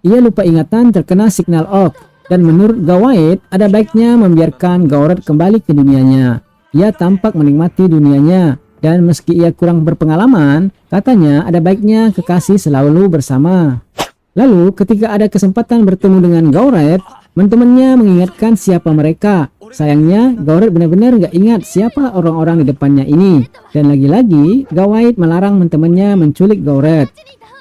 ia lupa ingatan terkena signal off. Dan menurut Gawait, ada baiknya membiarkan Gawret kembali ke dunianya. Ia tampak menikmati dunianya, dan meski ia kurang berpengalaman, katanya ada baiknya kekasih selalu bersama. Lalu ketika ada kesempatan bertemu dengan Gawret, teman-temannya mengingatkan siapa mereka. Sayangnya Gawret benar-benar gak ingat siapa orang-orang di depannya ini. Dan lagi-lagi Gawait melarang teman-temannya menculik Gawret.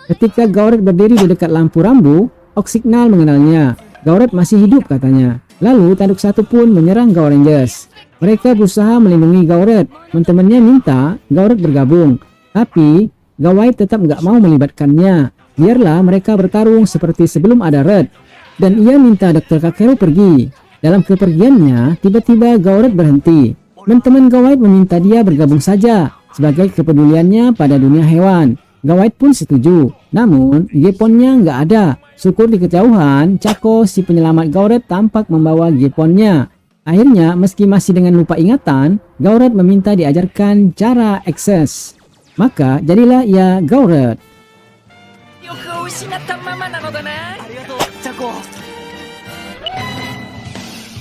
Ketika Gawret berdiri di dekat lampu rambu, Oksignal mengenalnya. Gawret masih hidup katanya. Lalu tanduk satu pun menyerang Gao Rangers. Mereka berusaha melindungi Gawret. Teman-temannya minta Gawret bergabung, tapi Gawait tetap gak mau melibatkannya. Biarlah mereka bertarung seperti sebelum ada Red. Dan ia minta Dr. Kakeru pergi. Dalam kepergiannya, tiba-tiba Gawret berhenti. Teman-teman Gawait meminta dia bergabung saja sebagai kepeduliannya pada dunia hewan. Gawait pun setuju, namun Geponnya nggak ada. Syukur di kejauhan, Chako si penyelamat Gawret tampak membawa Geponnya. Akhirnya, meski masih dengan lupa ingatan, Gawret meminta diajarkan cara akses. Maka jadilah ia Gawret.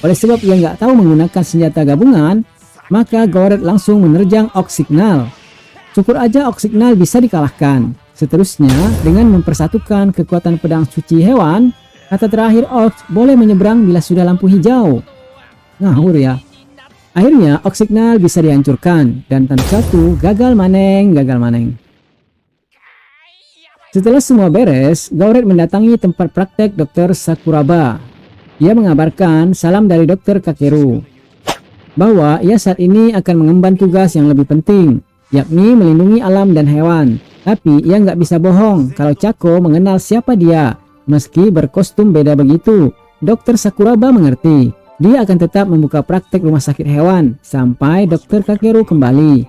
Oleh sebab ia nggak tahu menggunakan senjata gabungan, maka Gawret langsung menerjang Oksignal. Syukur aja Oksignal bisa dikalahkan. Seterusnya, dengan mempersatukan kekuatan pedang suci hewan, kata terakhir Ox boleh menyeberang bila sudah lampu hijau. Ngawur ya. Akhirnya Oksignal bisa dihancurkan, dan tanduk satu gagal maneng. Setelah semua beres, Gawret mendatangi tempat praktek Dr. Sakuraba. Ia mengabarkan salam dari Dr. Kakeru, bahwa ia saat ini akan mengemban tugas yang lebih penting, yakni melindungi alam dan hewan. Tapi ia nggak bisa bohong kalau Chako mengenal siapa dia. Meski berkostum beda begitu, Dr. Sakuraba mengerti. Dia akan tetap membuka praktek rumah sakit hewan sampai Dr. Kakeru kembali.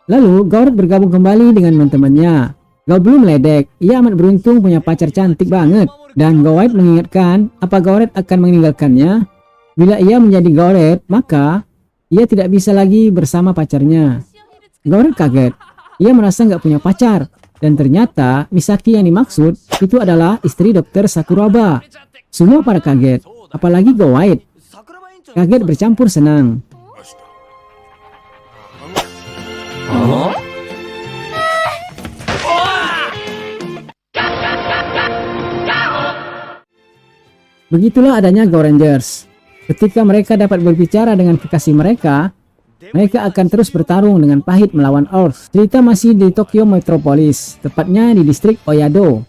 Lalu Gawret bergabung kembali dengan teman-temannya. Gao belum meledek, ia amat beruntung punya pacar cantik banget. Dan Gawait mengingatkan apa Gawret akan meninggalkannya. Bila ia menjadi Gawret, maka ia tidak bisa lagi bersama pacarnya. Gawret kaget, ia merasa nggak punya pacar. Dan ternyata Misaki yang dimaksud itu adalah istri Dr. Sakuraba. Semua pada kaget, apalagi Gawait. Kaget bercampur senang. Begitulah adanya Gao Rangers. Ketika mereka dapat berbicara dengan kekasih mereka, mereka akan terus bertarung dengan pahit melawan Orcs. Cerita masih di Tokyo Metropolis, tepatnya di distrik Oyado.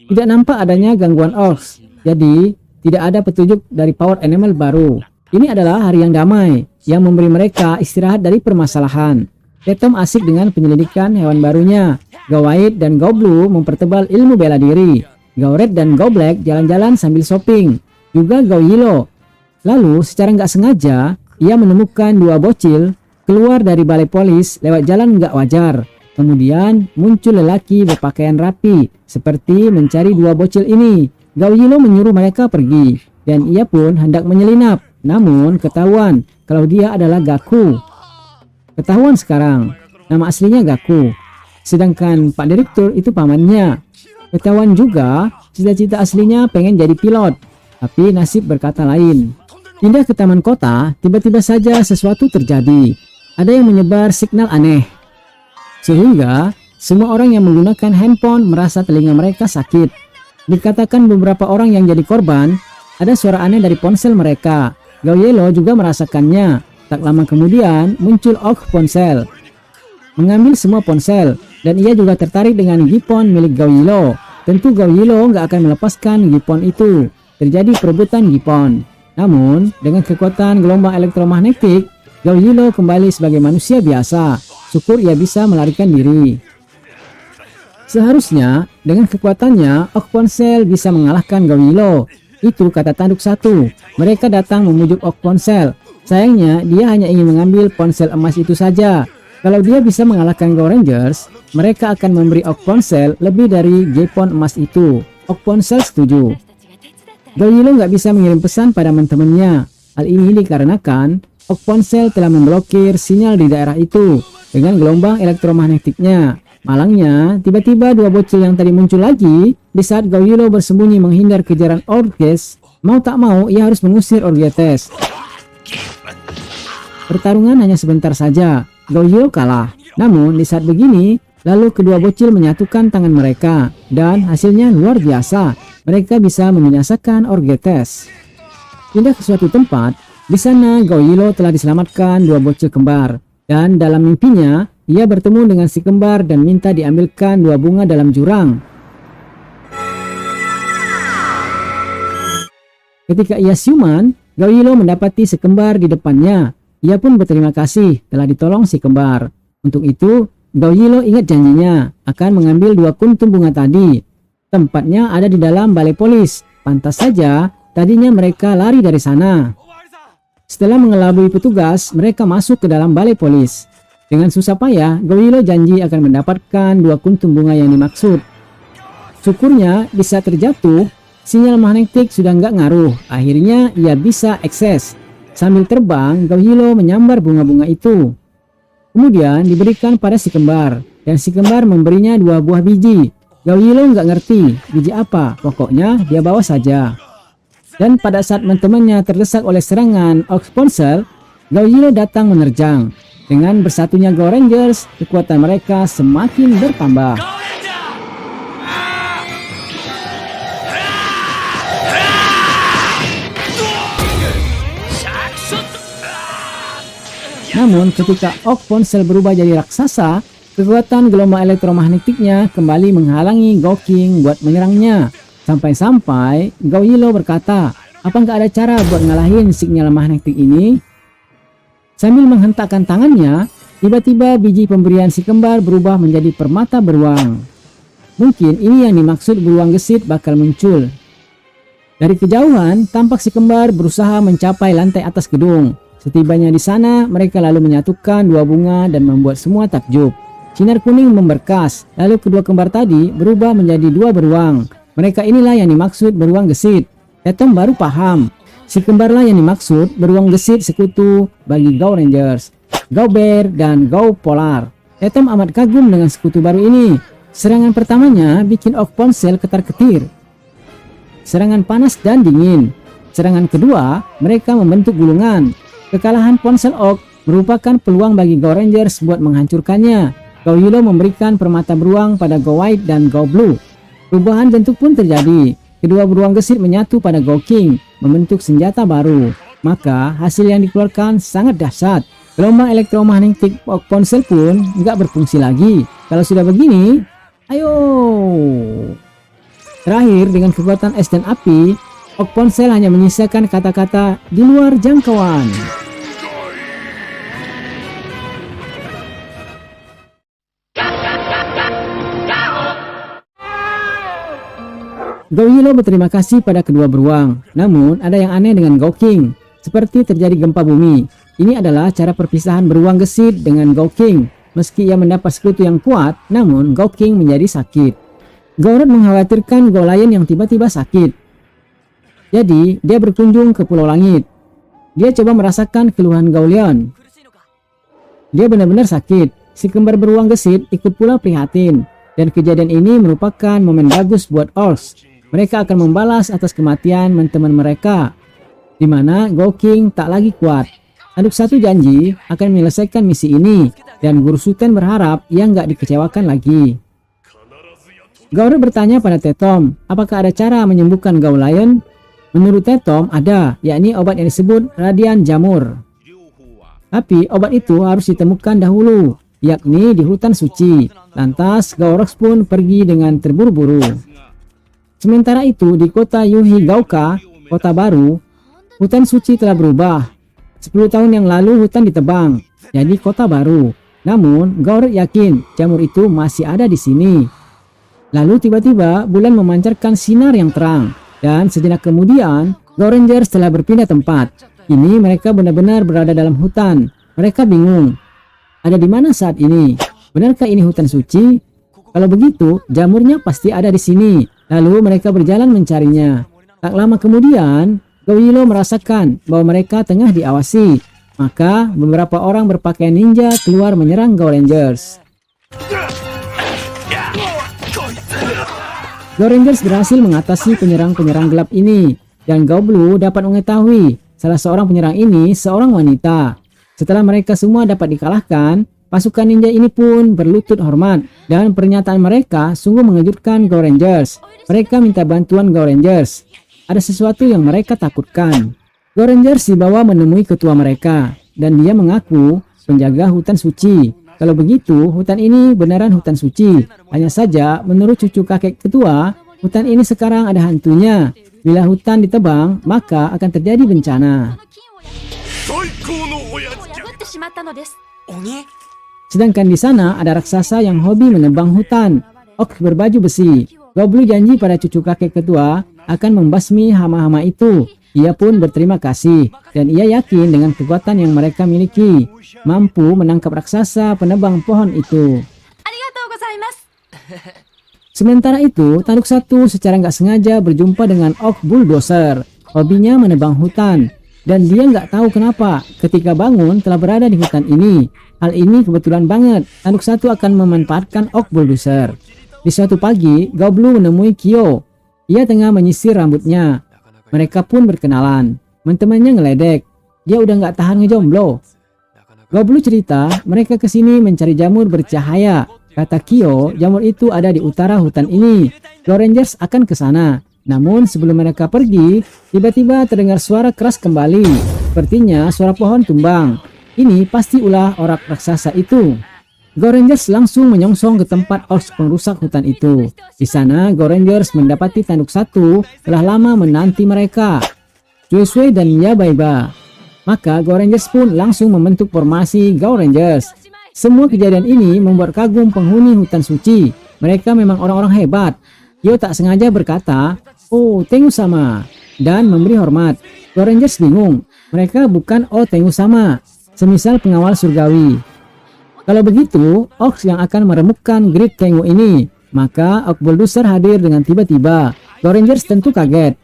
Tidak nampak adanya gangguan Orcs, jadi tidak ada petunjuk dari power animal baru. Ini adalah hari yang damai, yang memberi mereka istirahat dari permasalahan. Tetom asik dengan penyelidikan hewan barunya. Gao White dan Gao Blue mempertebal ilmu bela diri. Gao Red dan Gao Black jalan-jalan sambil shopping. Juga Gao Yellow. Lalu secara nggak sengaja, ia menemukan dua bocil keluar dari balai polis lewat jalan nggak wajar. Kemudian muncul lelaki berpakaian rapi, seperti mencari dua bocil ini. Gao Yellow menyuruh mereka pergi, dan ia pun hendak menyelinap. Namun ketahuan kalau dia adalah Gaku. Ketahuan sekarang, nama aslinya Gaku. Sedangkan Pak Direktur itu pamannya. Ketahuan juga, cita-cita aslinya pengen jadi pilot. Tapi nasib berkata lain. Pindah ke taman kota, tiba-tiba saja sesuatu terjadi. Ada yang menyebar signal aneh. Sehingga, semua orang yang menggunakan handphone merasa telinga mereka sakit. Dikatakan beberapa orang yang jadi korban, ada suara aneh dari ponsel mereka. Gao Yellow juga merasakannya. Tak lama kemudian, muncul Oak ponsel. Mengambil semua ponsel, dan ia juga tertarik dengan Gippon milik Gao Yellow. Tentu Gao Yellow nggak akan melepaskan Gippon itu. Terjadi perebutan Gippon. Namun, dengan kekuatan gelombang elektromagnetik, Gao Yellow kembali sebagai manusia biasa. Syukur ia bisa melarikan diri. Seharusnya, dengan kekuatannya, Ok Ponsel bisa mengalahkan Gao Yellow. Itu kata tanduk satu. Mereka datang memujuk Ok Ponsel. Sayangnya, dia hanya ingin mengambil ponsel emas itu saja. Kalau dia bisa mengalahkan Gao Rangers, mereka akan memberi Ok Ponsel lebih dari Gippon emas itu. Ok Ponsel setuju. Gao Yellow nggak bisa mengirim pesan pada teman-temannya. Hal ini dikarenakan Ok Ponsel telah memblokir sinyal di daerah itu dengan gelombang elektromagnetiknya. Malangnya, tiba-tiba dua bocil yang tadi muncul lagi di saat Gaoyilo bersembunyi menghindar kejaran Orges. Mau tak mau, ia harus mengusir Orgetes. Pertarungan hanya sebentar saja, Gaoyilo kalah. Namun, di saat begini, lalu kedua bocil menyatukan tangan mereka, dan hasilnya luar biasa. Mereka bisa membinasakan Orgetes. Pindah ke suatu tempat, di sana Gaoyilo telah diselamatkan dua bocil kembar. Dan dalam mimpinya, ia bertemu dengan si kembar dan minta diambilkan dua bunga dalam jurang. Ketika ia siuman, Gaoyilo mendapati si kembar di depannya. Ia pun berterima kasih telah ditolong si kembar. Untuk itu, Gaoyilo ingat janjinya akan mengambil dua kuntum bunga tadi. Tempatnya ada di dalam balai polis. Pantas saja, tadinya mereka lari dari sana. Setelah mengelabui petugas, mereka masuk ke dalam balai polis. Dengan susah payah, Gaoyilo janji akan mendapatkan dua kuntum bunga yang dimaksud. Syukurnya, bisa terjatuh, sinyal magnetik sudah nggak ngaruh. Akhirnya, ia bisa akses. Sambil terbang, Gaoyilo menyambar bunga-bunga itu. Kemudian diberikan pada si kembar, dan si kembar memberinya dua buah biji. Gaoyilo nggak ngerti biji apa, pokoknya dia bawa saja. Dan pada saat teman-temannya terdesak oleh serangan Ox Ponsel, Gaoyilo datang menerjang. Dengan bersatunya Go Rangers, kekuatan mereka semakin bertambah. Namun ketika Ox Ponsel berubah jadi raksasa, kekuatan gelombang elektromagnetiknya kembali menghalangi Gouking buat menyerangnya. Sampai-sampai Gaoyilo berkata, apa nggak ada cara buat ngalahin sinyal magnetik ini? Sambil menghentakkan tangannya, tiba-tiba biji pemberian si kembar berubah menjadi permata beruang. Mungkin ini yang dimaksud beruang gesit bakal muncul. Dari kejauhan, tampak si kembar berusaha mencapai lantai atas gedung. Setibanya di sana, mereka lalu menyatukan dua bunga dan membuat semua takjub. Sinar kuning memberkas, lalu kedua kembar tadi berubah menjadi dua beruang. Mereka inilah yang dimaksud beruang gesit. Tetom baru paham. Si kembarlah yang dimaksud beruang gesit sekutu bagi Go Rangers, Go Bear, dan Go Polar. Tetom amat kagum dengan sekutu baru ini. Serangan pertamanya bikin Ox Ponsel ketar-ketir. Serangan panas dan dingin. Serangan kedua, mereka membentuk gulungan. Kekalahan Ponsel Ox merupakan peluang bagi Go Rangers buat menghancurkannya. Gaoyilo memberikan permata beruang pada Go White dan Go Blue. Perubahan bentuk pun terjadi. Kedua beruang gesit menyatu pada Gouking, membentuk senjata baru. Maka hasil yang dikeluarkan sangat dahsyat. Gelombang elektromagnetik Ox Ponsel pun nggak berfungsi lagi. Kalau sudah begini, ayo. Terakhir, dengan kekuatan es dan api, Ox Ponsel hanya menyisakan kata-kata di luar jangkauan. Gaoyilo berterima kasih pada kedua beruang. Namun ada yang aneh dengan Gouking. Seperti terjadi gempa bumi. Ini adalah cara perpisahan beruang gesit dengan Gouking. Meski ia mendapat sekutu yang kuat, namun Gouking menjadi sakit. Gowrat mengkhawatirkan Go Lion yang tiba-tiba sakit. Jadi dia berkunjung ke Pulau Langit. Dia coba merasakan keluhan Go Lion. Dia benar-benar sakit. Si kembar beruang gesit ikut pula prihatin. Dan kejadian ini merupakan momen bagus buat Orcs. Mereka akan membalas atas kematian teman mereka, di mana Gouking tak lagi kuat. Aduk satu janji akan menyelesaikan misi ini, dan Guru Suten berharap ia nggak dikecewakan lagi. Gowrat bertanya pada Tetom, apakah ada cara menyembuhkan Go Lion? Menurut Tetom ada, yakni obat yang disebut Radian Jamur. Tapi obat itu harus ditemukan dahulu, yakni di hutan suci. Lantas Gowrat pun pergi dengan terburu-buru. Sementara itu di kota Yuhigauka, kota baru, hutan suci telah berubah. 10 tahun yang lalu hutan ditebang, jadi kota baru. Namun Gowrat yakin jamur itu masih ada di sini. Lalu tiba-tiba bulan memancarkan sinar yang terang, dan sejenak kemudian Go Rangers telah berpindah tempat. Ini mereka benar-benar berada dalam hutan. Mereka bingung, ada di mana saat ini? Benarkah ini hutan suci? Kalau begitu, jamurnya pasti ada di sini. Lalu mereka berjalan mencarinya. Tak lama kemudian, Gaoyilo merasakan bahwa mereka tengah diawasi. Maka beberapa orang berpakaian ninja keluar menyerang Go Rangers. Go Rangers berhasil mengatasi penyerang-penyerang gelap ini, dan Go Blue dapat mengetahui salah seorang penyerang ini seorang wanita. Setelah mereka semua dapat dikalahkan, pasukan ninja ini pun berlutut hormat, dan pernyataan mereka sungguh mengejutkan Go Rangers. Mereka minta bantuan Go Rangers. Ada sesuatu yang mereka takutkan. Go Rangers dibawa menemui ketua mereka, dan dia mengaku penjaga hutan suci. Kalau begitu, hutan ini beneran hutan suci. Hanya saja, menurut cucu kakek ketua, hutan ini sekarang ada hantunya. Bila hutan ditebang, maka akan terjadi bencana. Sedangkan di sana ada raksasa yang hobi menebang hutan. Orc berbaju besi. Go Blue janji pada cucu kakek ketua akan membasmi hama-hama itu. Ia pun berterima kasih, dan ia yakin dengan kekuatan yang mereka miliki, mampu menangkap raksasa penebang pohon itu. Sementara itu, Tanduk 1 secara nggak sengaja berjumpa dengan Orc Bulldozer. Hobinya menebang hutan, dan dia nggak tahu kenapa ketika bangun telah berada di hutan ini. Hal ini kebetulan banget, Tanduk 1 akan memanfaatkan Orc Bulldozer. Di suatu pagi, Go Blue menemui Kyo. Ia tengah menyisir rambutnya. Mereka pun berkenalan. Teman-temannya ngeledek. Dia udah nggak tahan ngejomblo. Go Blue cerita, mereka kesini mencari jamur bercahaya. Kata Kyo, jamur itu ada di utara hutan ini. Go Rangers akan ke sana. Namun sebelum mereka pergi, tiba-tiba terdengar suara keras kembali. Sepertinya suara pohon tumbang. Ini pasti ulah orak raksasa itu. Go Rangers langsung menyongsong ke tempat orcs pengrusak hutan itu. Di sana, Go Rangers mendapati Tanduk 1 telah lama menanti mereka, Joshua dan Yabaiba. Maka Go Rangers pun langsung membentuk formasi Go Rangers. Semua kejadian ini membuat kagum penghuni hutan suci. Mereka memang orang-orang hebat. Yo tak sengaja berkata, "Oh, Tengu sama," dan memberi hormat. Go Rangers bingung. Mereka bukan Oh Tengu sama, semisal pengawal surgawi. Kalau begitu, Orcs yang akan meremukkan Great Tengu ini. Maka Orc Bulldozer hadir dengan tiba-tiba. Go Rangers tentu kaget.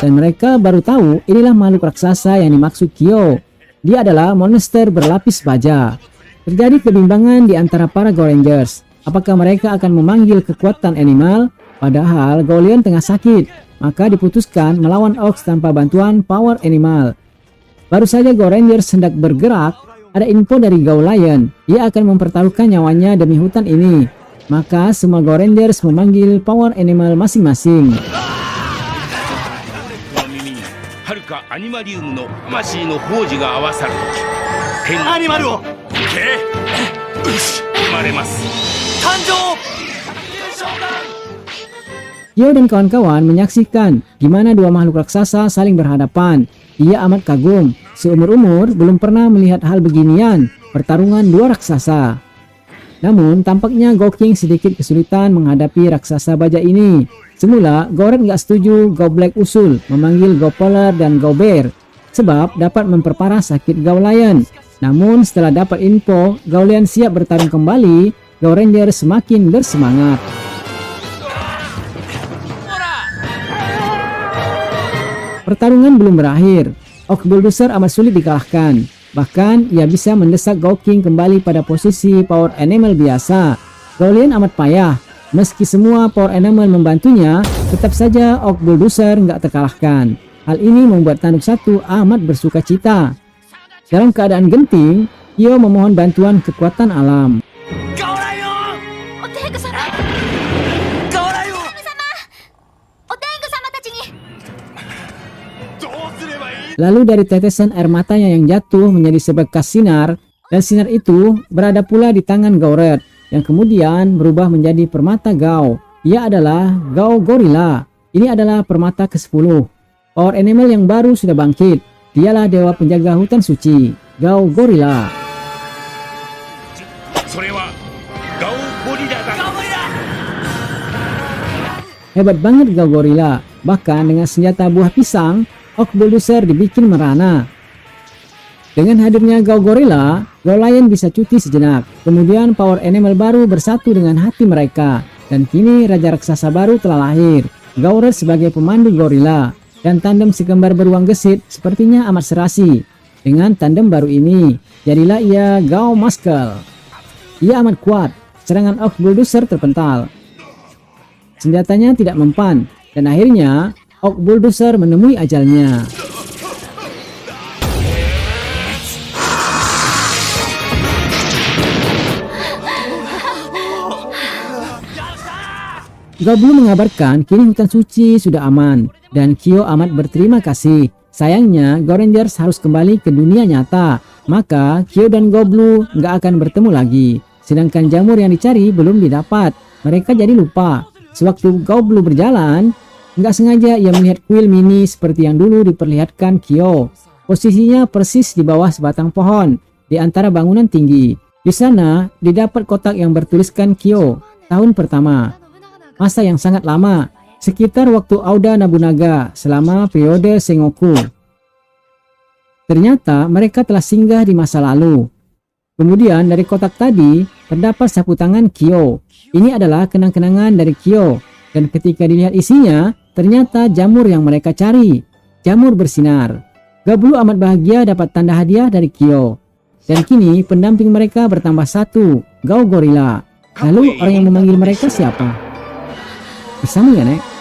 Dan mereka baru tahu inilah makhluk raksasa yang dimaksud Kyo. Dia adalah monster berlapis baja. Terjadi kebimbangan di antara para Go Rangers. Apakah mereka akan memanggil kekuatan animal? Padahal Gaulion tengah sakit. Maka diputuskan melawan Orcs tanpa bantuan Power Animal. Baru saja Go Rangers hendak bergerak, ada info dari Gaulion. Ia akan mempertaruhkan nyawanya demi hutan ini. Maka semua Go Rangers memanggil Power Animal masing-masing. Kyo dan kawan-kawan menyaksikan gimana dua makhluk raksasa saling berhadapan. Ia amat kagum, seumur-umur belum pernah melihat hal beginian, pertarungan dua raksasa. Namun tampaknya Go King sedikit kesulitan menghadapi raksasa baja ini. Semula Go Red nggak setuju Go Black usul memanggil Go Polar dan Go Bear, sebab dapat memperparah sakit Go Lion. Namun setelah dapat info Go Lion siap bertarung kembali, Go Ranger semakin bersemangat. Pertarungan belum berakhir. Orc Bulldozer amat sulit dikalahkan. Bahkan ia bisa mendesak Go King kembali pada posisi Power Animal biasa. Gaulion amat payah. Meski semua Power Animal membantunya, tetap saja Orc Bulldozer nggak terkalahkan. Hal ini membuat Tanduk 1 amat bersuka cita. Dalam keadaan genting, Kyo memohon bantuan kekuatan alam. Lalu dari tetesan air matanya yang jatuh menjadi sebekas sinar, dan sinar itu berada pula di tangan Go Red, yang kemudian berubah menjadi permata Gao. Ia adalah Gao Gorilla. Ini adalah permata ke-10. Power Animal yang baru sudah bangkit. Dialah dewa penjaga hutan suci, Gao Gorilla. Hebat banget Gao Gorilla. Bahkan dengan senjata buah pisang, Orc Bulldozer dibikin merana. Dengan hadirnya Gao Gorilla, Go Lion bisa cuti sejenak. Kemudian Power Animal baru bersatu dengan hati mereka. Dan kini Raja Raksasa baru telah lahir, Go Red sebagai pemandu Gorilla. Dan tandem si kembar beruang gesit sepertinya amat serasi. Dengan tandem baru ini, jadilah ia Gao Muscle. Ia amat kuat. Serangan Orc Bulldozer terpental. Senjatanya tidak mempan, dan akhirnya Orc Bulldozer menemui ajalnya. Goblu mengabarkan kini hutan suci sudah aman, dan Kyo amat berterima kasih. Sayangnya, Go Rangers harus kembali ke dunia nyata, maka Kyo dan Goblu nggak akan bertemu lagi. Sedangkan jamur yang dicari belum didapat, mereka jadi lupa. Sewaktu Goblu berjalan, nggak sengaja ia melihat kuil mini seperti yang dulu diperlihatkan Kyo. Posisinya persis di bawah sebatang pohon, di antara bangunan tinggi. Di sana, didapat kotak yang bertuliskan Kyo, tahun pertama. Masa yang sangat lama, sekitar waktu Oda Nobunaga selama periode Sengoku. Ternyata mereka telah singgah di masa lalu. Kemudian dari kotak tadi terdapat sapu tangan Kyo. Ini adalah kenang-kenangan dari Kyo, dan ketika dilihat isinya, ternyata jamur yang mereka cari. Jamur bersinar. Goblu amat bahagia dapat tanda hadiah dari Kyo. Dan kini pendamping mereka bertambah satu, Gao Gorilla. Lalu orang yang memanggil mereka siapa? Bersama ya, Nek?